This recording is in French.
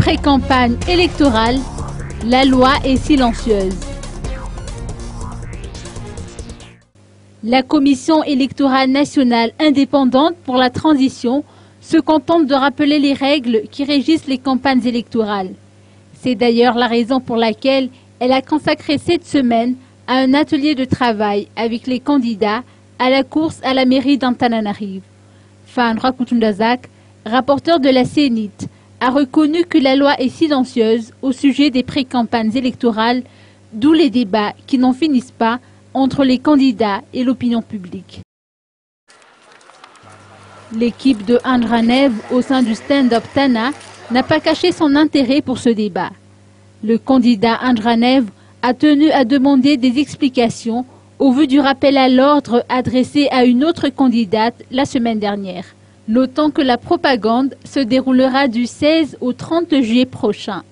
pré-campagne électorale, la loi est silencieuse. La Commission électorale nationale indépendante pour la transition se contente de rappeler les règles qui régissent les campagnes électorales. C'est d'ailleurs la raison pour laquelle elle a consacré cette semaine à un atelier de travail avec les candidats à la course à la mairie d'Antananarivo. Fandra Kutundazak, rapporteur de la CENIT, a reconnu que la loi est silencieuse au sujet des pré-campagnes électorales, d'où les débats qui n'en finissent pas entre les candidats et l'opinion publique. L'équipe de Andranev au sein du stand-up Tana n'a pas caché son intérêt pour ce débat. Le candidat Andranev a tenu à demander des explications au vu du rappel à l'ordre adressé à une autre candidate la semaine dernière. Notons que la propagande se déroulera du 16 au 30 juillet prochain.